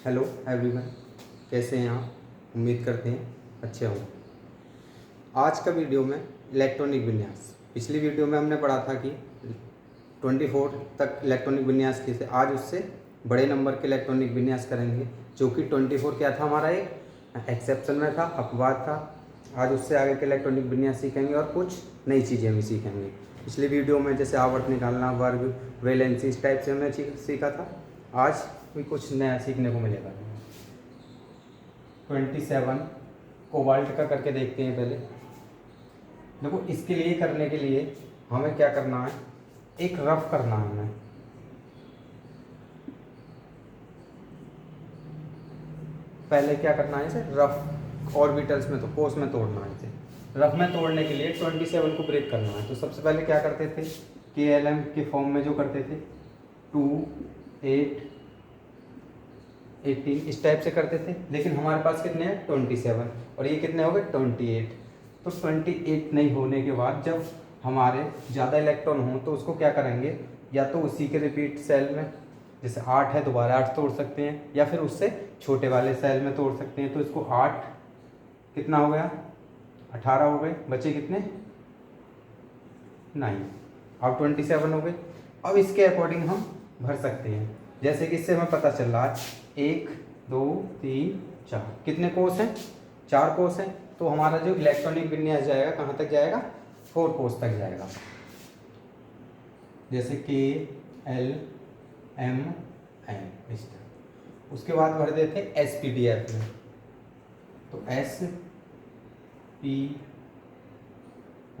Hello everyone, कैसे हैं आप? उम्मीद करते हैं अच्छे हों। आज का वीडियो में इलेक्ट्रॉनिक विन्यास। पिछली वीडियो में हमने पढ़ा था कि 24 तक इलेक्ट्रॉनिक विन्यास कैसे, आज उससे बड़े नंबर के इलेक्ट्रॉनिक विन्यास करेंगे, जो कि 24 क्या था, हमारा एक एक्सेप्शन में था, अपवाद था। आज उससे आगे के इलेक्ट्रॉनिक विन्यास सीखेंगे और कुछ नई चीज़ें भी सीखेंगे। पिछली वीडियो में जैसे आवर्त निकालना, वर्ग, वैलेंसी, इस टाइप से हमने सीखा था। आज भी कुछ नया सीखने को मिलेगा। 27 कोबाल्ट का करके देखते हैं। पहले देखो, इसके लिए करने के लिए हमें क्या करना है, एक रफ करना है हमें। पहले क्या करना है, इसे रफ ऑर्बिटल्स में, तो कोस में तोड़ना है। इसे रफ में तोड़ने के लिए 27 को ब्रेक करना है। तो सबसे पहले क्या करते थे, KLM के फॉर्म में जो करते थे 2, 8, 18 इस टाइप से करते थे। लेकिन हमारे पास कितने हैं, 27, और ये कितने हो गए, 28। तो 28 नहीं होने के बाद जब हमारे ज़्यादा इलेक्ट्रॉन हों तो उसको क्या करेंगे, या तो उसी के रिपीट सेल में, जैसे 8 है दोबारा 8 तोड़ सकते हैं, या फिर उससे छोटे वाले सेल में तोड़ सकते हैं। तो इसको 8 कितना हो गया, 18 हो गए, बचे कितने, 9। अब 27 हो गए। अब इसके अकॉर्डिंग हम भर सकते हैं। जैसे कि इससे हमें पता चल रहा है 1, 2, 3, 4 कितने कोस हैं, 4 कोस हैं। तो हमारा जो इलेक्ट्रॉनिक विन्यास जाएगा कहाँ तक जाएगा, 4 कोस तक जाएगा। जैसे KLMN इस तरह। उसके बाद भर देते SPDF में। तो SP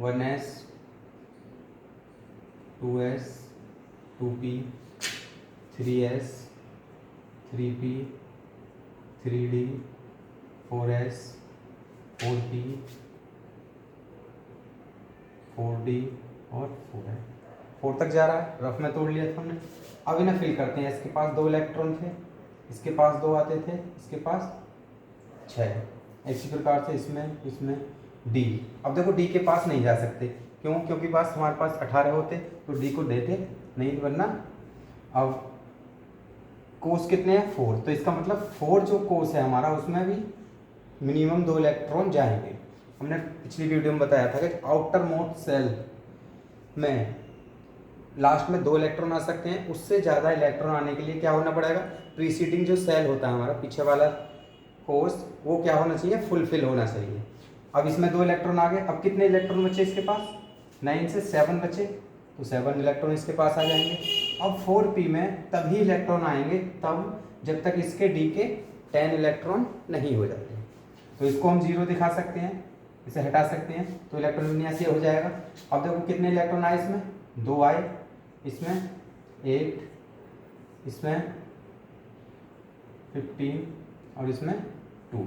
1S 2S 2P 3S 3P 3D 4S 4P 4D और 4 तक जा रहा है। रफ में तोड़ लिया था हमने। अब इन्हें फिल करते हैं। इसके पास 2 इलेक्ट्रॉन थे, इसके पास 2 आते थे, इसके पास 6। इसी प्रकार से इसमें D। अब देखो D के पास नहीं जा सकते, क्यों, क्योंकि पास हमारे पास 18 होते तो D को देते नहीं, वरना अब कोस कितने हैं, 4। तो इसका मतलब 4 जो कोस है हमारा, उसमें भी मिनिमम 2 इलेक्ट्रॉन जाएंगे। हमने पिछली वीडियो में बताया था कि आउटर मोस्ट सेल में लास्ट में 2 इलेक्ट्रॉन आ सकते हैं। उससे ज़्यादा इलेक्ट्रॉन आने के लिए क्या होना पड़ेगा, प्रीसीडिंग जो सेल होता है हमारा पीछे वाला कोस, वो क्या होना चाहिए, फुलफिल होना चाहिए। अब इसमें 2 इलेक्ट्रॉन आ गए। अब कितने इलेक्ट्रॉन बचे इसके पास, 9 से 7 बचे, तो 7 इलेक्ट्रॉन इसके पास आ जाएंगे। अब 4P में तभी इलेक्ट्रॉन आएंगे तब जब तक इसके D के 10 इलेक्ट्रॉन नहीं हो जाते। तो इसको हम 0 दिखा सकते हैं, इसे हटा सकते हैं, तो इलेक्ट्रॉन विन्यास ये हो जाएगा। अब देखो कितने इलेक्ट्रॉन आए, इसमें 2 आए, इसमें 8, इसमें 15 और इसमें 2।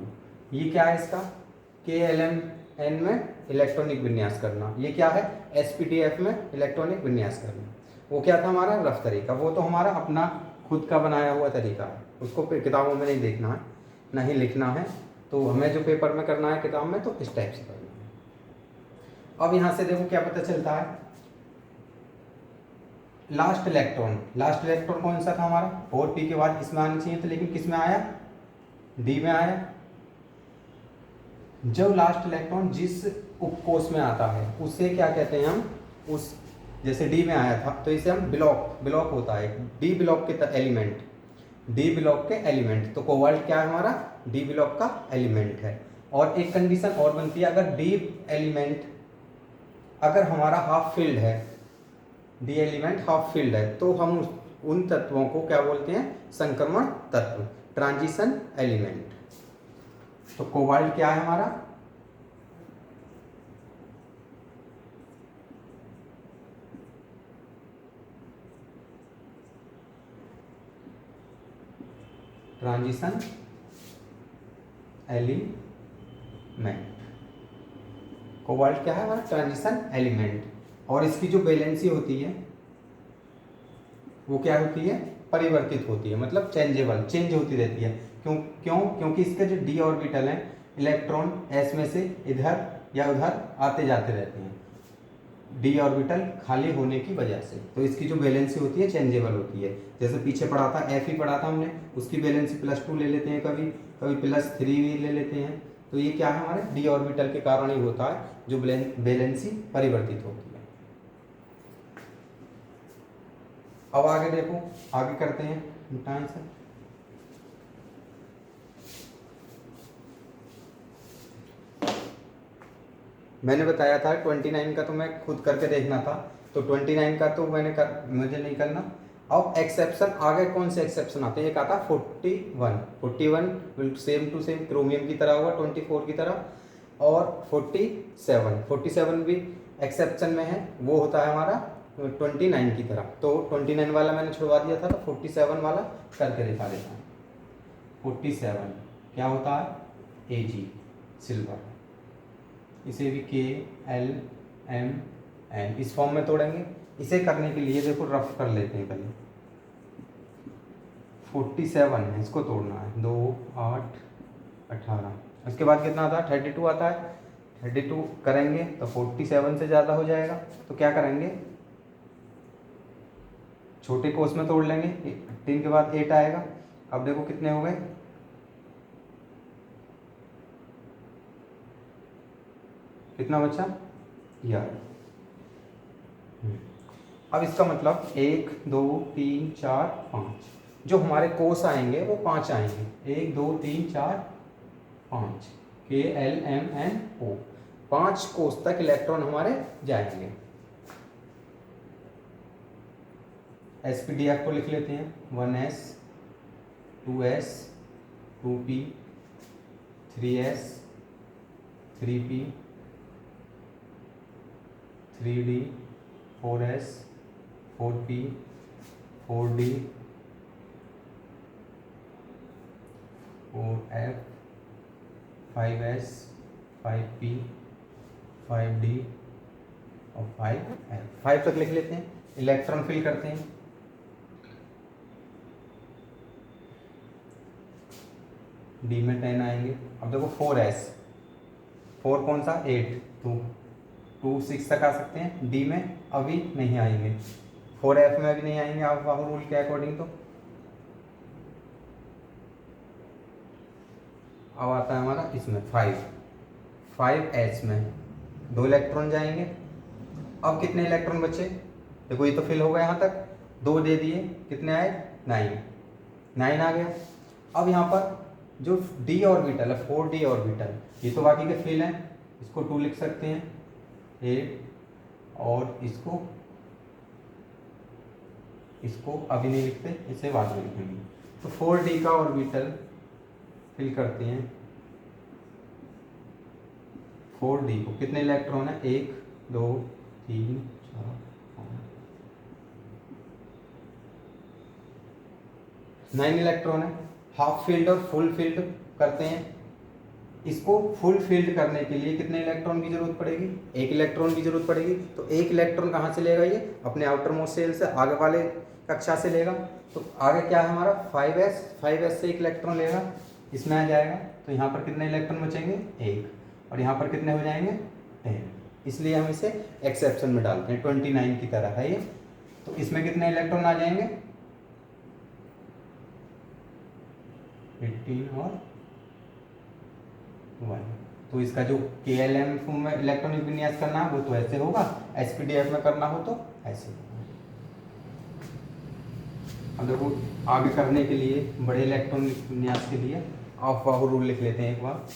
ये क्या है इसका, KLMN में इलेक्ट्रॉनिक विन्यास करना। ये क्या है, SPDF में इलेक्ट्रॉनिक विन्यास करना। वो क्या था हमारा रफ तरीका, वो तो हमारा अपना खुद का बनाया हुआ तरीका है। उसको किताबों में नहीं देखना है, ना ही लिखना है। तो हमें जो पेपर में करना है किताब में, तो इस टाइप से करना है। अब यहाँ से देखो क्या पता चलता है, लास्ट इलेक्ट्रॉन कौन सा था हमारा, 4P के बाद इसमें आना चाहिए था, लेकिन किस में आया, D में आया। जब लास्ट इलेक्ट्रॉन जिस उपकोष में आता है उसे क्या कहते हैं हम, उस जैसे D में आया था तो इसे हम ब्लॉक होता है, D ब्लॉक के एलिमेंट, D ब्लॉक के एलिमेंट। तो कोबाल्ट क्या है हमारा, D ब्लॉक का एलिमेंट है। और एक कंडीशन और बनती है, अगर D एलिमेंट अगर हमारा हाफ फील्ड है, D एलिमेंट हाफ फील्ड है, तो हम उन तत्वों को क्या बोलते हैं, संक्रमण तत्व, ट्रांजिशन एलिमेंट। तो कोबाल्ट क्या है हमारा, ट्रांजिशन एलिमेंट। कोबाल्ट क्या है हमारा, ट्रांजिशन एलिमेंट। और इसकी जो वैलेंसी होती है वो क्या होती है, परिवर्तित होती है, मतलब चेंज होती रहती है। क्योंकि इसके जो D ऑर्बिटल हैं, इलेक्ट्रॉन S में से इधर या उधर आते जाते रहते हैं। डी ऑर्बिटल खाली होने की वजह से। तो इसकी जो वैलेंसी होती है चेंजेबल होती है। जैसे पीछे पढ़ा था एफ ही पढ़ा था हमने, उसकी वैलेंसी +2 ले लेते हैं, कभी कभी +3 भी ले लेते हैं। तो ये क्या है, हमारे डी ऑर्बिटल के कारण ही होता है जो वैलेंसी परिवर्तित होती है। अब आगे देखो, आगे करते हैं मिटाएं से। मैंने बताया था 29 का तो मैं खुद करके देखना था, तो 29 का तो मुझे नहीं करना। अब एक्सेप्शन आगे कौन से एक्सेप्शन आते हैं, एक आता है 41 सेम टू सेम क्रोमियम की तरह होगा 24 की तरह, और 47 भी एक्सेप्शन में है, वो होता है हमारा 29 की तरह। तो 29 वाला मैंने छुड़वा दिया था, तो 47 वाला करके दिखा देता हूँ। 47 क्या होता है, Ag सिल्वर, इसे भी KLMN इस फॉर्म में तोड़ेंगे। इसे करने के लिए देखो रफ कर लेते हैं पहले। 47 है, इसको तोड़ना है, 2 8 18, उसके बाद कितना आता है 32 आता है। 32 करेंगे तो 47 से ज़्यादा हो जाएगा, तो क्या करेंगे, छोटे को उसमें तोड़ लेंगे, 18 के बाद 8 आएगा। अब देखो कितने हो गए, कितना बचा 11। अब इसका मतलब 1 2 3 4 5, जो हमारे कोस आएंगे वो 5 आएंगे, 1 2 3 4 5, KLMNO, 5 कोस तक इलेक्ट्रॉन हमारे जाएंगे। SPDF को लिख लेते हैं, 1s 2s 2p 3s 3p 3d 4s 4p 4d 4f 5s 5p 5d और 5f, 5 तक लिख लेते हैं। इलेक्ट्रॉन फिल करते हैं, डी में 10 आएंगे। अब देखो 4s, 4 कौन सा 8, 2 6 तक आ सकते हैं, डी में अभी नहीं आएंगे, 4f में अभी नहीं आएंगे आप रूल के अकॉर्डिंग। तो अब आता है हमारा इसमें 5s में 2 इलेक्ट्रॉन जाएंगे। अब कितने इलेक्ट्रॉन बचे, देखो ये तो फिल हो गया यहाँ तक, 2 दे दिए, कितने आए 9 आ गया। अब यहाँ पर जो डी ऑर्बिटल है 4d ऑर्बिटल, ये तो बाकी के फिल हैं, इसको 2 लिख सकते हैं 8, और इसको अभी नहीं लिखते, इसे बाद में लिखेंगे। तो 4d का ऑर्बिटल फिल करते हैं, 4d को कितने इलेक्ट्रॉन है, 1 2 3 4 5 9 इलेक्ट्रॉन है। हाफ फील्ड और फुल फील्ड करते हैं, इसको फुल फील्ड करने के लिए कितने इलेक्ट्रॉन की जरूरत पड़ेगी, 1 इलेक्ट्रॉन की जरूरत पड़ेगी। तो 1 इलेक्ट्रॉन कहाँ से लेगा, ये अपने आउटर मोस्ट शेल से, आगे वाले कक्षा से लेगा। तो आगे क्या है हमारा 5s से 1 इलेक्ट्रॉन लेगा, इसमें आ जाएगा। तो यहाँ पर कितने इलेक्ट्रॉन बचेंगे 1, और यहाँ पर कितने हो जाएंगे 10, इसलिए हम इसे एक्सेप्शन में डालते हैं, 29 की तरह है ये। तो इसमें कितने इलेक्ट्रॉन आ जाएंगे 18 और 1। तो इसका जो KLM में इलेक्ट्रॉनिक विन्यास करना है वो तो ऐसे होगा, SPDF में करना हो तो ऐसे होगा। अब देखो आगे करने के लिए बड़े इलेक्ट्रॉनिक विन्यास के लिए ऑफ-बाहु रूल लिख लेते हैं एक बार।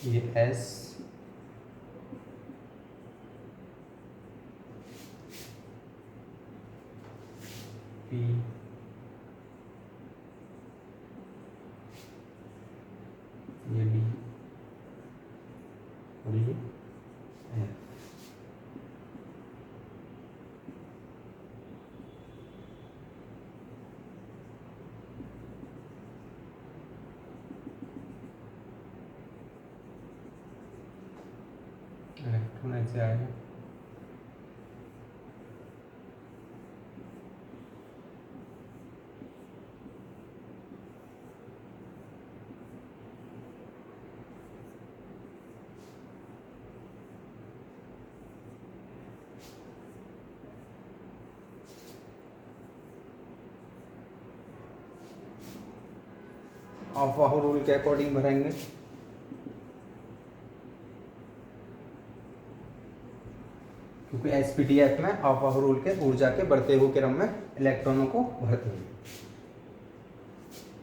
ये S P ये D और ये F। इलेक्ट्रॉन ऐसे आएगा, ऑफ रूल के अकॉर्डिंग भरेंगे। क्योंकि एसपीडीएफ में ऑफ रूल के ऊर्जा के बढ़ते हुए क्रम में इलेक्ट्रॉनों को भरते हैं।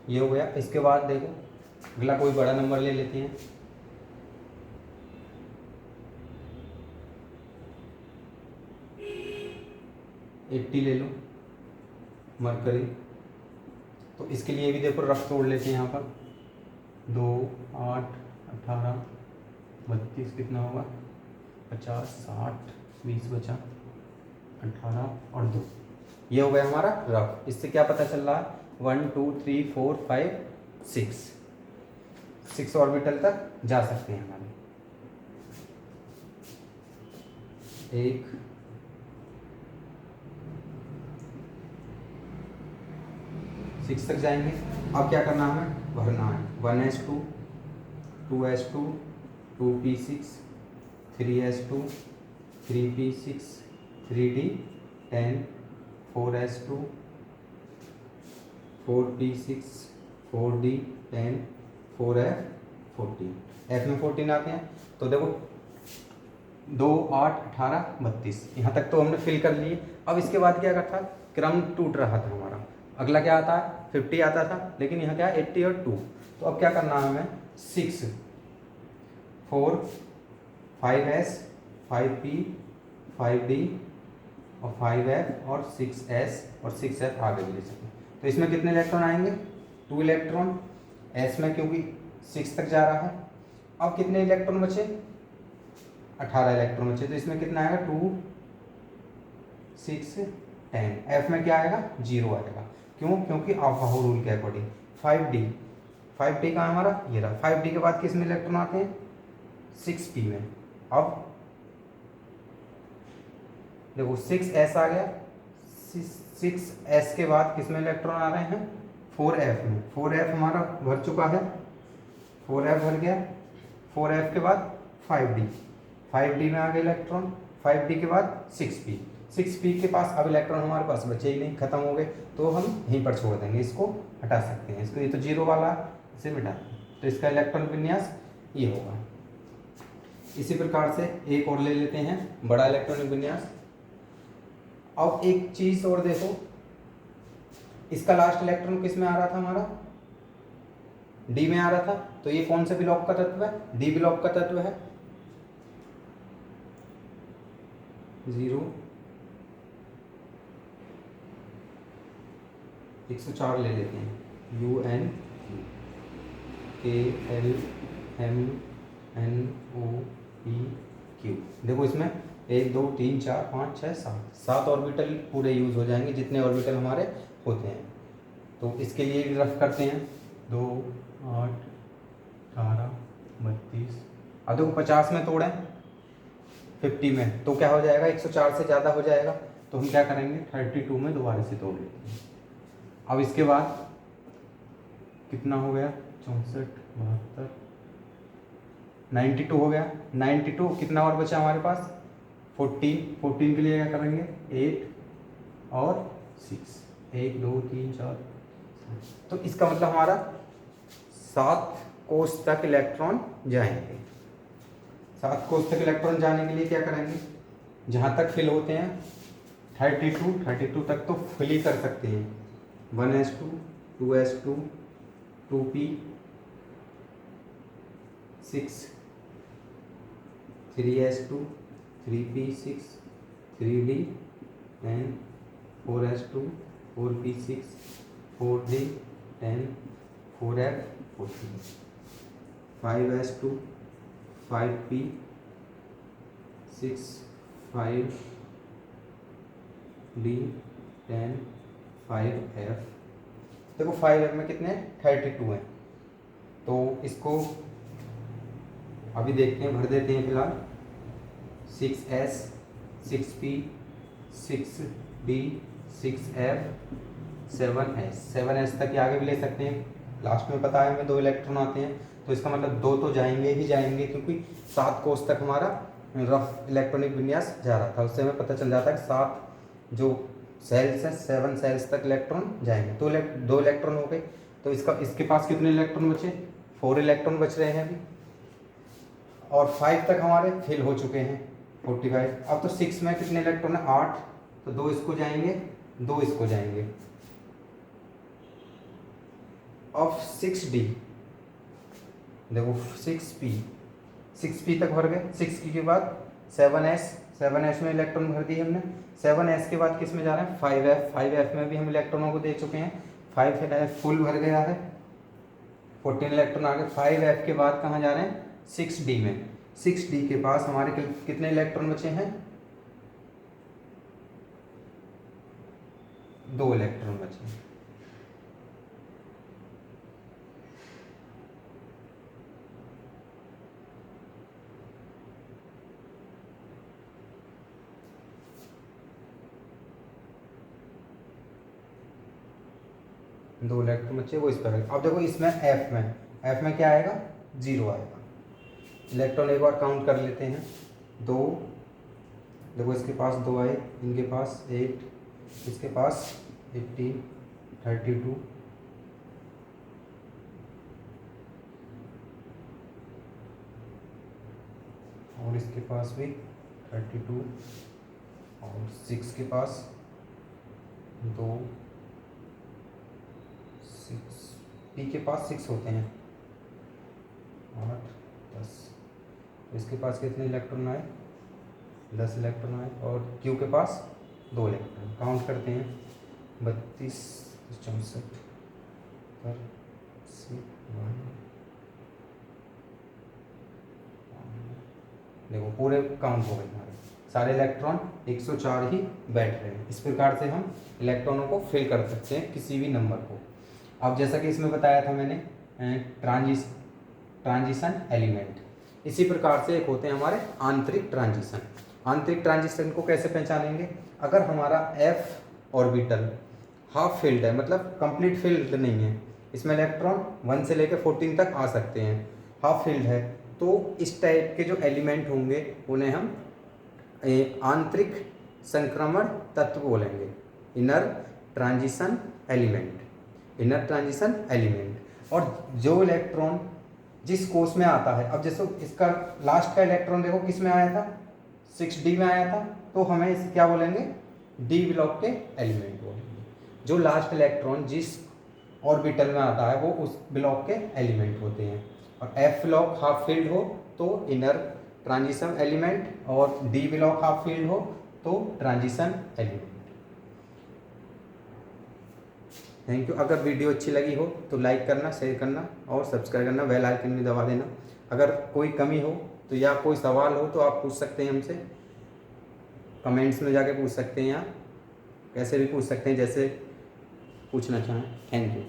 ये हो गया। इसके बाद देखो अगला कोई बड़ा नंबर ले लेते हैं। एट्टी ले लो मरकरी। तो इसके लिए भी देखो रफ तोड़ लेते हैं यहाँ पर। 2 8 18 32 कितना होगा 50 60 20 बचा 18 और 2। ये हो गया हमारा रफ। इससे क्या पता चल रहा है 1 2 3 4 5 6 ऑर्बिटल तक जा सकते हैं हमारे। 1 6 तक जाएंगे। अब क्या करना है हमें भरना है 1s2 2s2 2p6 3s2 3p6 3d10 4s2 4p6 4d10 4f14 f में 14 आते हैं। तो देखो 2 8 18 32 यहाँ तक तो हमने फिल कर लिए। अब इसके बाद क्या करता क्रम टूट रहा था हमारा। अगला क्या आता है 50 आता था, लेकिन यहाँ क्या 80 और 2। तो अब क्या करना है हमें 6 4 5s 5p 5d और 5f और 6s और 6f आगे भी ले सकते हैं। तो इसमें कितने इलेक्ट्रॉन आएंगे 2 इलेक्ट्रॉन। s में क्योंकि 6 तक जा रहा है। अब कितने इलेक्ट्रॉन बचे 18 इलेक्ट्रॉन बचे। तो इसमें कितना आएगा 2 6 10। f में क्या आएगा 0 आएगा। क्यों क्योंकि आफाहो रूल के अकॉर्डिंग 5d का हमारा ये रहा। 5d के बाद किस में इलेक्ट्रॉन आते हैं 6p में। अब देखो 6s आ गया। 6s के बाद किस में इलेक्ट्रॉन आ रहे हैं 4f में। 4f हमारा भर चुका है 4f भर गया। 4f के बाद 5d में आ गए इलेक्ट्रॉन। 5d के बाद 6p के पास अब इलेक्ट्रॉन हमारे पास बचे ही नहीं, खत्म हो गए। तो हम यहीं पर छोड़ देंगे, इसको हटा सकते हैं। इसको ये तो 0 वाला इसे मिटा दें। तो इसका इलेक्ट्रॉन विन्यास ये होगा। इसी प्रकार से एक और ले लेते हैं बड़ा इलेक्ट्रॉनिक विन्यास। अब एक चीज और देखो, इसका लास्ट इलेक्ट्रॉन किस में आ रहा था हमारा डी में आ रहा था। तो ये कौन से ब्लॉक का तत्व है डी ब्लॉक का तत्व है। 0 104 ले लेते हैं UN KLMNOP Q। देखो इसमें 1 2 3 4 5 6 7 ऑर्बिटल पूरे यूज हो जाएंगे जितने ऑर्बिटल हमारे होते हैं। तो इसके लिए भी रफ करते हैं 2 8 18 32। अब देखो 50 में तोड़ें 50 में तो क्या हो जाएगा 104 से ज़्यादा हो जाएगा। तो हम क्या करेंगे 32 में दोबारा से तोड़ लेते हैं। अब इसके बाद कितना हो गया 64 72 92 हो गया। 92 कितना और बचा हमारे पास 14 के लिए क्या करेंगे 8 और 6 1 2 3 4। तो इसका मतलब हमारा 7 कोष तक इलेक्ट्रॉन जाएंगे। 7 कोष तक इलेक्ट्रॉन जाने के लिए क्या करेंगे जहाँ तक फिल होते हैं 32 तक तो फिल ही कर सकते हैं। 1s2 2s2 2p 6 3s2 3p6 3d and 4s2 4p6 4d 10 4f 14 5s2 5p 6 5d 10 5f। देखो 5f में कितने 32 हैं। तो इसको अभी देखते हैं भर देते हैं फिलहाल 6s 6p 6d 6f 7s तक ये आगे भी ले सकते हैं। लास्ट में पता है हमें 2 इलेक्ट्रॉन आते हैं, तो इसका मतलब 2 तो जाएंगे ही जाएंगे, क्योंकि 7 कोस तक हमारा रफ इलेक्ट्रॉनिक विन्यास जा रहा था। उससे हमें पता चल जाता है कि 7 जो सेल्स हैं 7 सेल्स तक इलेक्ट्रॉन जाएंगे। तो 2 इलेक्ट्रॉन हो गए, तो इसके पास कितने इलेक्ट्रॉन बचे? 4 इलेक्ट्रॉन बच रहे हैं अभी, और 5 तक हमारे फिल हो चुके हैं 45। अब तो 6 में कितने इलेक्ट्रॉन है? 8, तो 2 इसको जाएंगे, 2 इसको जाएंगे। अब 6d देखो 6p तक भर गए। 6 के बाद 7s में इलेक्ट्रॉन भर दिए हमने। 7s के बाद किस में जा रहे हैं? 5f में भी हम इलेक्ट्रॉनों को दे चुके हैं। 5f फुल भर गया है, 14 इलेक्ट्रॉन आ गए। 5f के बाद कहाँ जा रहे हैं? 6d में। 6d के पास हमारे कितने इलेक्ट्रॉन बचे हैं? 2 इलेक्ट्रॉन बचे हैं। दो इलेक्ट्रॉन बचे, वो इस पर। अब देखो इसमें एफ में क्या आएगा? 0 आएगा। इलेक्ट्रॉन एक बार काउंट कर लेते हैं। 2, देखो इसके पास 2 आए, इनके पास 8, इसके पास 18, 32, और इसके पास भी 32, और 6 के पास 2, 6 पी के पास 6 होते हैं, 8, 10। इसके पास कितने इलेक्ट्रॉन आए? 10 इलेक्ट्रॉन आए। और क्यू के पास 2 इलेक्ट्रॉन। काउंट करते हैं। 32, 64, देखो पूरे काउंट हो गए हमारे सारे इलेक्ट्रॉन। 104 ही बैठ रहे हैं। इस प्रकार से हम इलेक्ट्रॉनों को फिल कर सकते हैं किसी भी नंबर को। अब जैसा कि इसमें बताया था मैंने ट्रांजिशन एलिमेंट, इसी प्रकार से एक होते हैं हमारे आंतरिक ट्रांजिशन। आंतरिक ट्रांजिशन को कैसे पहचानेंगे? अगर हमारा f ऑर्बिटल हाफ फिल्ड है, मतलब कंप्लीट फिल्ड नहीं है, इसमें इलेक्ट्रॉन 1 से लेकर 14 तक आ सकते हैं, हाफ फिल्ड है, तो इस टाइप के जो एलिमेंट होंगे उन्हें हम आंतरिक संक्रमण तत्व बोलेंगे, इनर ट्रांजिशन एलिमेंट। और जो इलेक्ट्रॉन जिस कोष में आता है, अब जैसे इसका लास्ट का इलेक्ट्रॉन देखो किस में आया था? 6d में आया था, तो हमें इसे क्या बोलेंगे? डी ब्लॉक के एलिमेंट बोलेंगे। जो लास्ट इलेक्ट्रॉन जिस ऑर्बिटल में आता है वो उस ब्लॉक के एलिमेंट होते हैं। और एफ ब्लॉक हाफ फील्ड हो तो इनर ट्रांजिशन एलिमेंट, और डी ब्लॉक हाफ फील्ड हो तो ट्रांजिशन एलिमेंट। Thank you. अगर वीडियो अच्छी लगी हो तो लाइक करना, शेयर करना और सब्सक्राइब करना, बेल आइकन में दबा देना। अगर कोई कमी हो तो या कोई सवाल हो तो आप पूछ सकते हैं हमसे, कमेंट्स में जाके पूछ सकते हैं, या कैसे भी पूछ सकते हैं जैसे पूछना चाहें। Thank you.